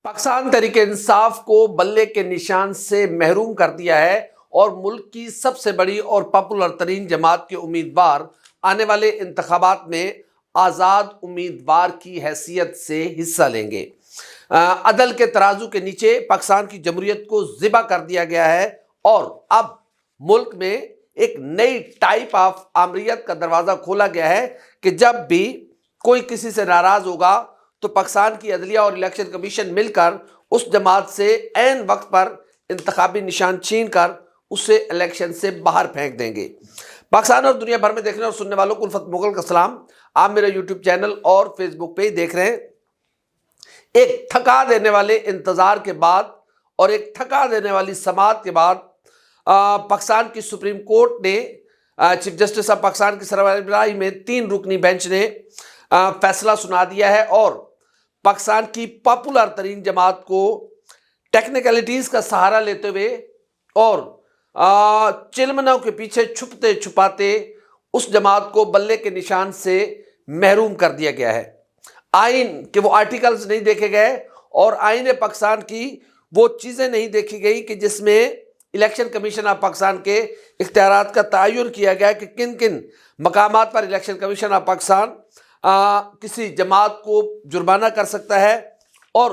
پاکستان تحریک انصاف کو بلے کے نشان سے محروم کر دیا ہے اور ملک کی سب سے بڑی اور پاپولر ترین جماعت کے امیدوار آنے والے انتخابات میں آزاد امیدوار کی حیثیت سے حصہ لیں گے۔ عدل کے ترازو کے نیچے پاکستان کی جمہوریت کو ذبح کر دیا گیا ہے اور اب ملک میں ایک نئی ٹائپ آف آمریت کا دروازہ کھولا گیا ہے کہ جب بھی کوئی کسی سے ناراض ہوگا تو پاکستان کی عدلیہ اور الیکشن کمیشن مل کر اس جماعت سے عین وقت پر انتخابی نشان چھین کر اسے الیکشن سے باہر پھینک دیں گے۔ پاکستان اور دنیا بھر میں دیکھنے اور سننے والوں کو الفت مغل کا سلام۔ آپ میرا یوٹیوب چینل اور فیس بک پہ ہی دیکھ رہے ہیں۔ ایک تھکا دینے والے انتظار کے بعد اور ایک تھکا دینے والی سماعت کے بعد پاکستان کی سپریم کورٹ نے چیف جسٹس آف پاکستان کی سربراہی میں 3 رکنی بینچ نے فیصلہ سنا دیا ہے اور پاکستان کی پاپولر ترین جماعت کو ٹیکنیکلٹیز کا سہارا لیتے ہوئے اور چلمنوں کے پیچھے چھپتے چھپاتے اس جماعت کو بلے کے نشان سے محروم کر دیا گیا ہے۔ آئین کے وہ آرٹیکلز نہیں دیکھے گئے اور آئین پاکستان کی وہ چیزیں نہیں دیکھی گئی کہ جس میں الیکشن کمیشن آف پاکستان کے اختیارات کا تعین کیا گیا کہ کن کن مقامات پر الیکشن کمیشن آف پاکستان کسی جماعت کو جرمانہ کر سکتا ہے اور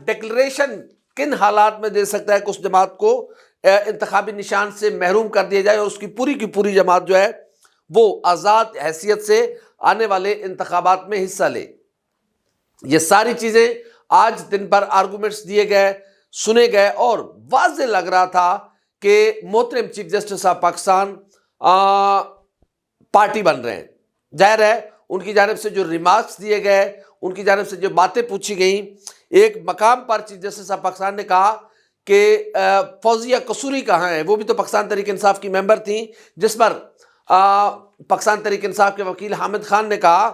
ڈکلریشن کن حالات میں دے سکتا ہے کہ اس جماعت کو انتخابی نشان سے محروم کر دیا جائے اور اس کی پوری جماعت جو ہے وہ آزاد حیثیت سے آنے والے انتخابات میں حصہ لے۔ یہ ساری چیزیں آج دن بھر آرگومنٹس دیے گئے، سنے گئے اور واضح لگ رہا تھا کہ محترم chief justice of Pakistan party بن رہے ہیں۔ ظاہر ہے ان کی جانب سے جو ریمارکس دیے گئے، ان کی جانب سے جو باتیں پوچھی گئیں، ایک مقام پر چیف جسٹس آف پاکستان نے کہا کہ فوزیہ قصوری کہاں ہے؟ وہ بھی تو پاکستان تحریک انصاف کی ممبر تھیں، جس پر پاکستان تحریک انصاف کے وکیل حامد خان نے کہا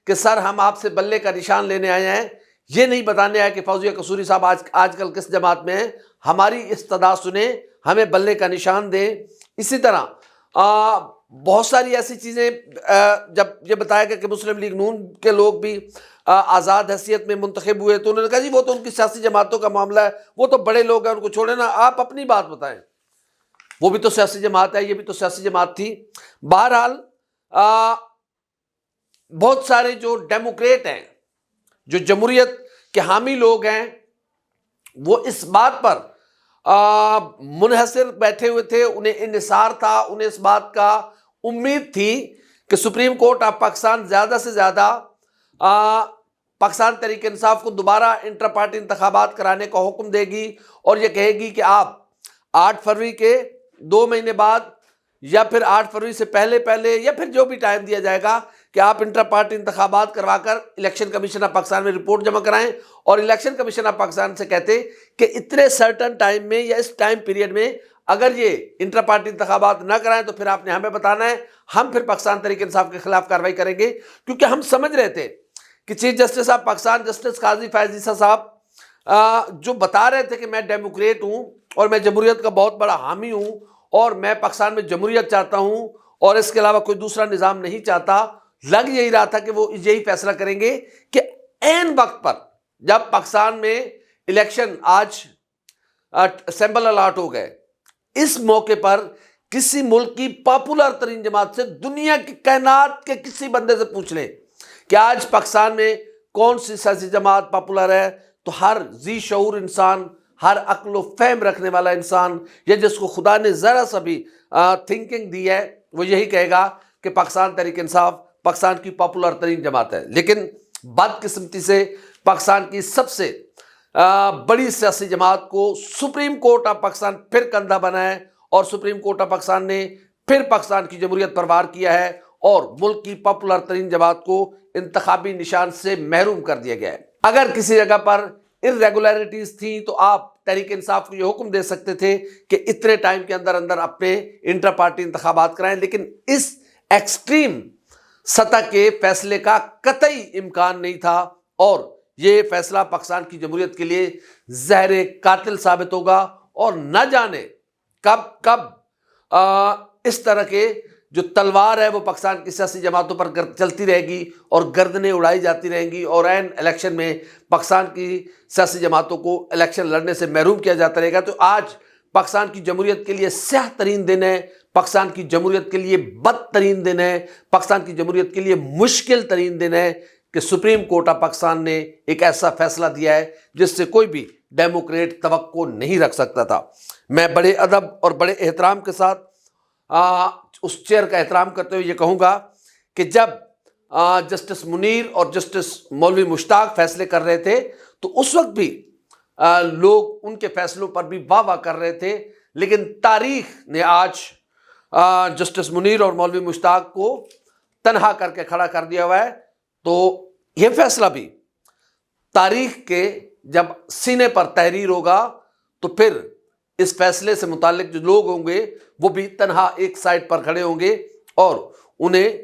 کہ سر ہم آپ سے بلے کا نشان لینے آئے ہیں، یہ نہیں بتانے آئے کہ فوزیہ قصوری صاحب آج کل کس جماعت میں ہیں، ہماری استدعا سنیں، ہمیں بلے کا نشان دیں۔ اسی طرح بہت ساری ایسی چیزیں جب یہ بتایا گیا کہ مسلم لیگ نون کے لوگ بھی آزاد حیثیت میں منتخب ہوئے تو انہوں نے کہا جی وہ تو ان کی سیاسی جماعتوں کا معاملہ ہے، وہ تو بڑے لوگ ہیں، ان کو چھوڑے نا، آپ اپنی بات بتائیں۔ وہ بھی تو سیاسی جماعت ہے، یہ بھی تو سیاسی جماعت تھی۔ بہرحال بہت سارے جو ڈیموکریٹ ہیں، جو جمہوریت کے حامی لوگ ہیں، وہ اس بات پر منحصر بیٹھے ہوئے تھے، انہیں انحصار تھا، انہیں اس بات کا امید تھی کہ سپریم کورٹ آف پاکستان زیادہ سے زیادہ پاکستان تحریک انصاف کو دوبارہ انٹر پارٹی انتخابات کرانے کا حکم دے گی اور یہ کہے گی کہ آپ 8 فروری کے 2 مہینے بعد یا پھر 8 فروری سے پہلے یا پھر جو بھی ٹائم دیا جائے گا کہ آپ انٹر پارٹی انتخابات کروا کر الیکشن کمیشن آف پاکستان میں رپورٹ جمع کرائیں اور الیکشن کمیشن آف پاکستان سے کہتے کہ اتنے سرٹن ٹائم میں یا اس ٹائم پیریڈ میں اگر یہ انٹر پارٹی انتخابات نہ کرائیں تو پھر آپ نے ہمیں بتانا ہے، ہم پھر پاکستان تحریک انصاف کے خلاف کارروائی کریں گے۔ کیونکہ ہم سمجھ رہے تھے کہ chief justice of Pakistan justice قاضی فیاض عیسیٰ صاحب جو بتا رہے تھے کہ میں ڈیموکریٹ ہوں اور میں جمہوریت کا بہت بڑا حامی ہوں اور میں پاکستان میں جمہوریت چاہتا ہوں اور اس کے علاوہ کوئی دوسرا نظام نہیں چاہتا، لگ یہی رہا تھا کہ وہ یہی فیصلہ کریں گے کہ عین وقت پر جب پاکستان میں الیکشن آج اسمبل الاٹ ہو گئے، اس موقع پر کسی ملک کی پاپولر ترین جماعت سے، دنیا کی کائنات کے کسی بندے سے پوچھ لیں کہ آج پاکستان میں کون سی سیاسی جماعت پاپولر ہے، تو ہر ذی شعور انسان، ہر عقل و فہم رکھنے والا انسان یا جس کو خدا نے ذرا سا بھی تھنکنگ دی ہے، وہ یہی کہے گا کہ پاکستان تحریک انصاف پاکستان کی پاپولر ترین جماعت ہے۔ لیکن بدقسمتی سے پاکستان کی سب سے بڑی سیاسی جماعت کو سپریم کورٹ آف پاکستان پھر کندھا بنا ہے اور سپریم کورٹ آف پاکستان نے پھر پاکستان کی جمہوریت پر وار کیا ہے اور ملک کی پاپولر ترین جماعت کو انتخابی نشان سے محروم کر دیا گیا ہے۔ اگر کسی جگہ پر irregularities تھیں تو آپ تحریک انصاف کو یہ حکم دے سکتے تھے کہ اتنے ٹائم کے اندر اپنے انٹر پارٹی انتخابات کرائیں، لیکن اس ایکسٹریم سطح کے فیصلے کا قطعی امکان نہیں تھا اور یہ فیصلہ پاکستان کی جمہوریت کے لیے زہر قاتل ثابت ہوگا اور نہ جانے کب اس طرح کے جو تلوار ہے وہ پاکستان کی سیاسی جماعتوں پر چلتی رہے گی اور گردنیں اڑائی جاتی رہیں گی، اور عین الیکشن میں پاکستان کی سیاسی جماعتوں کو الیکشن لڑنے سے محروم کیا جاتا رہے گا۔ تو آج پاکستان کی جمہوریت کے لیے سیاہ ترین دن ہے، پاکستان کی جمہوریت کے لیے بدترین دن ہے، پاکستان کی جمہوریت کے لیے مشکل ترین دن ہے کہ سپریم کورٹ آف پاکستان نے ایک ایسا فیصلہ دیا ہے جس سے کوئی بھی ڈیموکریٹ توقع نہیں رکھ سکتا تھا۔ میں بڑے ادب اور بڑے احترام کے ساتھ اس چیئر کا احترام کرتے ہوئے یہ کہوں گا کہ جب جسٹس منیر اور جسٹس مولوی مشتاق فیصلے کر رہے تھے تو اس وقت بھی لوگ ان کے فیصلوں پر بھی واہ واہ کر رہے تھے، لیکن تاریخ نے آج جسٹس منیر اور مولوی مشتاق کو تنہا کر کے کھڑا کر دیا ہوا ہے۔ تو یہ فیصلہ بھی تاریخ کے جب سینے پر تحریر ہوگا تو پھر اس فیصلے سے متعلق جو لوگ ہوں گے وہ بھی تنہا ایک سائڈ پر کھڑے ہوں گے، اور انہیں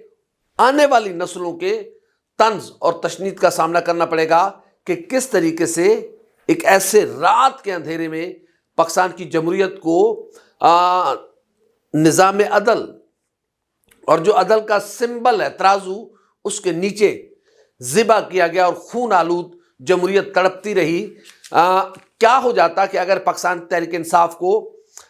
آنے والی نسلوں کے طنز اور تشنیع کا سامنا کرنا پڑے گا کہ کس طریقے سے ایک ایسے رات کے اندھیرے میں پاکستان کی جمہوریت کو نظام عدل اور جو عدل کا سمبل ہے ترازو اس کے نیچے ذبح کیا گیا، اور خون آلود جمہوریت تڑپتی رہی۔ کیا ہو جاتا کہ اگر پاکستان تحریک انصاف کو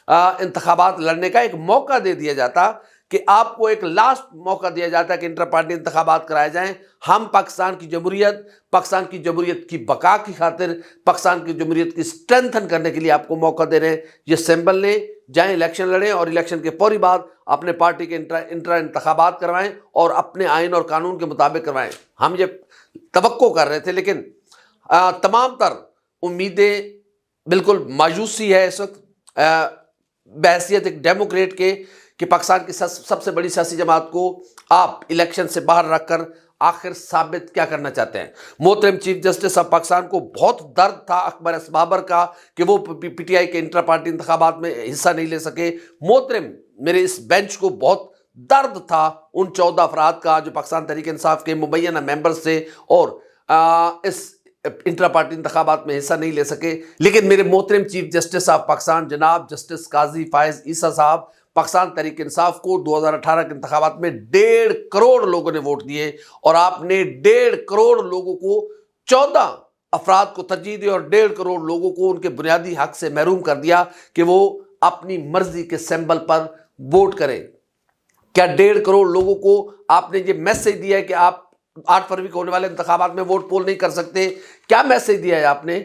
انتخابات لڑنے کا ایک موقع دے دیا جاتا، کہ آپ کو ایک لاسٹ موقع دیا جاتا کہ انٹر پارٹی انتخابات کرائے جائیں، ہم پاکستان کی جمہوریت کی بقا کی خاطر، پاکستان کی جمہوریت کی اسٹرینتھن کرنے کے لیے آپ کو موقع دے رہے ہیں، یہ سمبل لیں، جائیں الیکشن لڑیں، اور الیکشن کے فوری بعد اپنے پارٹی کے انتخابات کروائیں اور اپنے آئین اور قانون کے مطابق کروائیں۔ ہم یہ توقع کر رہے تھے، لیکن تمام تر امیدیں بالکل مایوسی ہے اس وقت بحیثیت ایک ڈیموکریٹ کے کہ پاکستان کی سب سے بڑی سیاسی جماعت کو آپ الیکشن سے باہر رکھ کر آخر ثابت کیا کرنا چاہتے ہیں۔ محترم چیف جسٹس آف پاکستان کو بہت درد تھا اکبر ایس بابر کا کہ وہ پی ٹی آئی کے انٹر پارٹی انتخابات میں حصہ نہیں لے سکے۔ محترم میرے اس بینچ کو بہت درد تھا ان 14 افراد کا جو پاکستان تحریک انصاف کے مبینہ ممبرز تھے اور اس انٹر پارٹی انتخابات میں حصہ نہیں لے سکے، لیکن میرے محترم چیف جسٹس آف پاکستان جناب جسٹس قاضی فائز عیسیٰ صاحب پاکستان تحریک انصاف کو 2018 کے انتخابات میں 1.5 کروڑ لوگوں نے ووٹ دیے، اور آپ نے 1.5 کروڑ لوگوں کو 14 افراد کو ترجیح دی اور 1.5 کروڑ لوگوں کو ان کے بنیادی حق سے محروم کر دیا کہ وہ اپنی مرضی کے سمبل پر ووٹ کریں۔ کیا 1.5 کروڑ لوگوں کو آپ نے یہ میسج دیا ہے کہ آپ 8 فروری کو ہونے والے انتخابات میں ووٹ پول نہیں کر سکتے؟ کیا میسج دیا ہے آپ نے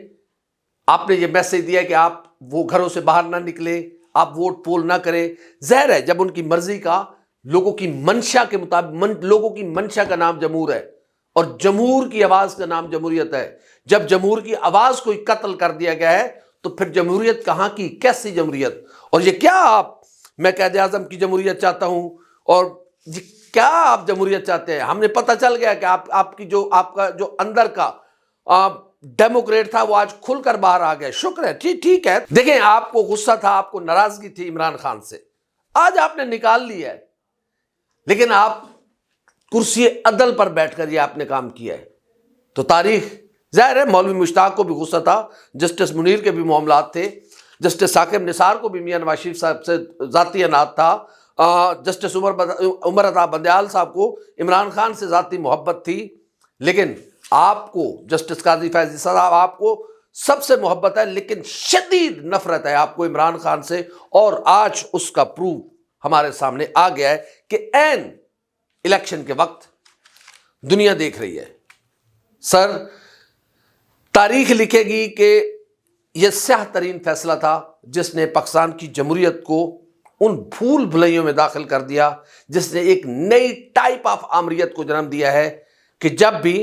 یہ میسج دیا ہے کہ آپ وہ گھروں سے باہر نہ نکلیں، آپ ووٹ پول نہ کریں؟ ظاہر ہے جب ان کی مرضی کا لوگوں کی منشا کے مطابق، لوگوں کی منشا کا نام جمہور ہے اور جمہور کی آواز کا نام جمہوریت ہے، جب جمہور کی آواز کو قتل کر دیا گیا ہے تو پھر جمہوریت کہاں کی، کیسی جمہوریت؟ اور یہ کیا میں قائد اعظم کی جمہوریت چاہتا ہوں، اور یہ کیا آپ جمہوریت چاہتے ہیں؟ ہم نے پتہ چل گیا کہ آپ کا جو اندر کا ڈیموکریٹ تھا وہ آج کھل کر باہر آ گیا۔ شکر ہے، ٹھیک ہے۔ دیکھیں، آپ کو غصہ تھا، آپ کو ناراضگی تھی عمران خان سے، آج آپ نے نکال لیا ہے، لیکن آپ کرسی عدل پر بیٹھ کر یہ آپ نے کام کیا ہے۔ تو تاریخ ظاہر ہے مولوی مشتاق کو بھی غصہ تھا، جسٹس منیر کے بھی معاملات تھے، جسٹس ثاقب نثار کو بھی میاں نواز شریف صاحب سے ذاتی عناد تھا، جسٹس عمر عطا بندیال صاحب کو عمران خان سے ذاتی محبت تھی، لیکن آپ کو جسٹس قاضی فیض عیسیٰ صاحب آپ کو سب سے محبت ہے، لیکن شدید نفرت ہے آپ کو عمران خان سے، اور آج اس کا پروف ہمارے سامنے آ گیا ہے کہ عین الیکشن کے وقت دنیا دیکھ رہی ہے۔ سر، تاریخ لکھے گی کہ یہ سیاہ ترین فیصلہ تھا جس نے پاکستان کی جمہوریت کو ان بھول بھلائیوں میں داخل کر دیا، جس نے ایک نئی ٹائپ آف آمریت کو جنم دیا ہے کہ جب بھی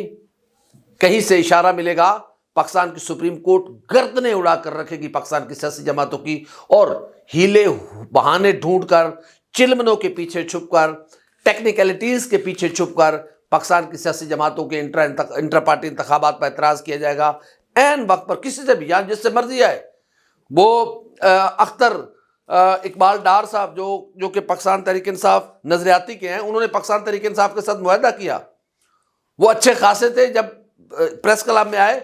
کہیں سے اشارہ ملے گا پاکستان کی سپریم کورٹ گردنیں اڑا کر رکھے گی پاکستان کی سیاسی جماعتوں کی، اور ہیلے بہانے ڈھونڈ کر، چلمنوں کے پیچھے چھپ کر، ٹیکنیکلٹیز کے پیچھے چھپ کر پاکستان کی سیاسی جماعتوں کے انٹر پارٹی انتخابات پر اعتراض کیا جائے گا عین وقت پر، کسی سے بھی، یہاں جس سے مرضی آئے۔ وہ اختر اقبال ڈار صاحب جو کہ پاکستان تحریک انصاف نظریاتی کے ہیں، انہوں نے پاکستان تحریک انصاف کے ساتھ معاہدہ کیا، وہ اچھے خاصے تھے۔ جب پریس کلب میں آئے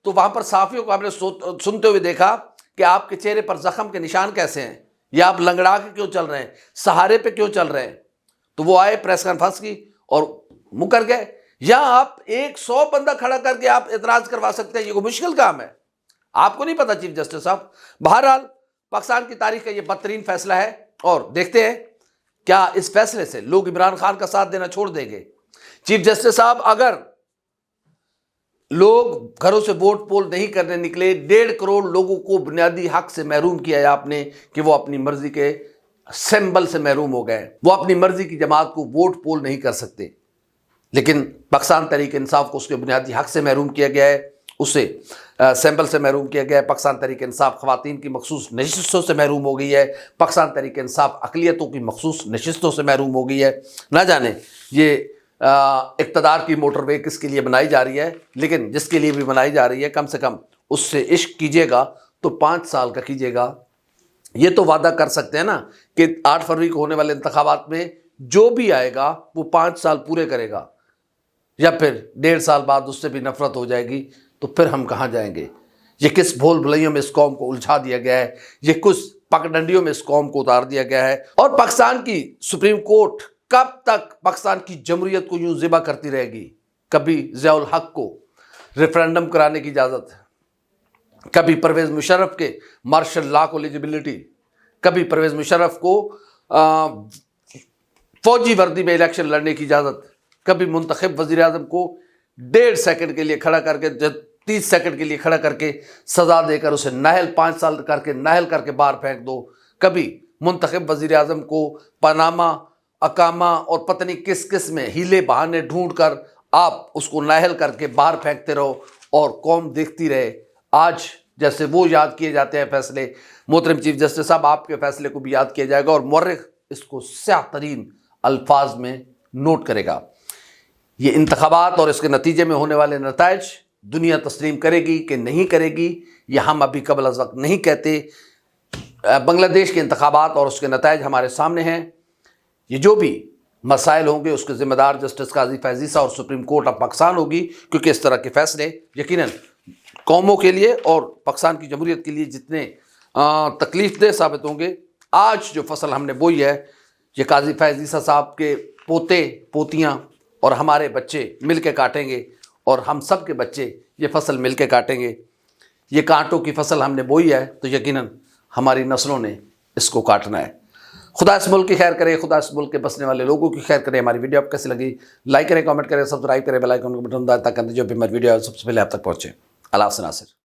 تو وہاں پر صحافیوں کو آپ نے سنتے ہوئے دیکھا کہ آپ کے چہرے پر زخم کے نشان کیسے ہیں، یا آپ لنگڑا کے کیوں چل رہے ہیں، سہارے پہ کیوں چل رہے ہیں۔ تو وہ آئے پریس کانفرنس کی اور مکر گئے. یا آپ 100 بندہ کھڑا کر کے آپ اعتراض کروا سکتے ہیں, یہ کوئی مشکل کام ہے؟ آپ کو نہیں پتا چیف جسٹس صاحب. بہرحال پاکستان کی تاریخ کا یہ بدترین فیصلہ ہے, اور دیکھتے ہیں کیا اس فیصلے سے لوگ عمران خان کا ساتھ دینا چھوڑ دیں گے. چیف جسٹس صاحب, اگر لوگ گھروں سے ووٹ پول نہیں کرنے نکلے, 1.5 کروڑ لوگوں کو بنیادی حق سے محروم کیا ہے آپ نے کہ وہ اپنی مرضی کے سمبل سے محروم ہو گئے, وہ اپنی مرضی کی جماعت کو ووٹ پول نہیں کر سکتے. لیکن پاکستان تحریک انصاف کو اس کے بنیادی حق سے محروم کیا گیا ہے, اسے سمبل سے محروم کیا گیا ہے. پاکستان تحریک انصاف خواتین کی مخصوص نشستوں سے محروم ہو گئی ہے. پاکستان تحریک انصاف اقلیتوں کی مخصوص نشستوں سے محروم ہو گئی ہے. نہ جانے یہ اقتدار کی موٹر وے کس کے لیے بنائی جا رہی ہے, لیکن جس کے لیے بھی بنائی جا رہی ہے کم سے کم اس سے عشق کیجیے گا تو 5 سال کا کیجیے گا. یہ تو وعدہ کر سکتے ہیں نا کہ 8 فروری کو ہونے والے انتخابات میں جو بھی آئے گا وہ 5 سال پورے کرے گا, یا پھر 1.5 سال بعد اس سے بھی نفرت ہو جائے گی, تو پھر ہم کہاں جائیں گے؟ یہ کس بھول بھلائیوں میں اس قوم کو الجھا دیا گیا ہے, یہ کچھ پگڈنڈیوں میں اس قوم کو اتار دیا گیا ہے. اور پاکستان کی سپریم کورٹ کب تک پاکستان کی جمہوریت کو یوں ذبح کرتی رہے گی؟ کبھی ضیاء الحق کو ریفرینڈم کرانے کی اجازت, کبھی پرویز مشرف کے مارشل لا کو ایلیجبلٹی, کبھی پرویز مشرف کو فوجی وردی میں الیکشن لڑنے کی اجازت, کبھی منتخب وزیر اعظم کو 1.5 سیکنڈ کے لیے کھڑا کر کے 30 سیکنڈ کے لیے کھڑا کر کے سزا دے کر اسے نااہل 5 سال کر کے نااہل کر کے باہر پھینک دو, کبھی منتخب وزیر اعظم کو پاناما, اکاما اور پتہ نہیں کس کس میں ہیلے بہانے ڈھونڈ کر آپ اس کو نااہل کر کے باہر پھینکتے رہو اور قوم دیکھتی رہے. آج جیسے وہ یاد کیے جاتے ہیں فیصلے, محترم چیف جسٹس صاحب آپ کے فیصلے کو بھی یاد کیا جائے گا, اور مورخ اس کو سیاہ ترین الفاظ میں نوٹ کرے گا. یہ انتخابات اور اس کے نتیجے میں ہونے والے نتائج دنیا تسلیم کرے گی کہ نہیں کرے گی, یہ ہم ابھی قبل از وقت نہیں کہتے. بنگلہ دیش کے انتخابات اور اس کے نتائج ہمارے سامنے ہیں. یہ جو بھی مسائل ہوں گے اس کے ذمہ دار جسٹس قاضی فیض عیسیٰ اور سپریم کورٹ آف پاکستان ہوگی, کیونکہ اس طرح کے فیصلے یقیناً قوموں کے لیے اور پاکستان کی جمہوریت کے لیے جتنے تکلیف دہ ثابت ہوں گے. آج جو فصل ہم نے بوئی ہے یہ قاضی فیض عیسیٰ صاحب کے پوتے پوتیاں اور ہمارے بچے مل کے کاٹیں گے, اور ہم سب کے بچے یہ فصل مل کے کاٹیں گے. یہ کانٹوں کی فصل ہم نے بوئی ہے تو یقیناً ہماری نسلوں نے اس کو کاٹنا ہے. خدا اس ملک کی خیر کرے, خدا اس ملک کے بسنے والے لوگوں کی خیر کرے. ہماری ویڈیو آپ کیسی لگی لائک کریں, کامنٹ کریں, سبسکرائب کریں, بیل آئیکن کو بٹن دبائیں تاکہ جو بھی ہماری ویڈیو ہے سب سے پہلے آپ تک پہنچے. اللہ حافظ ناصر.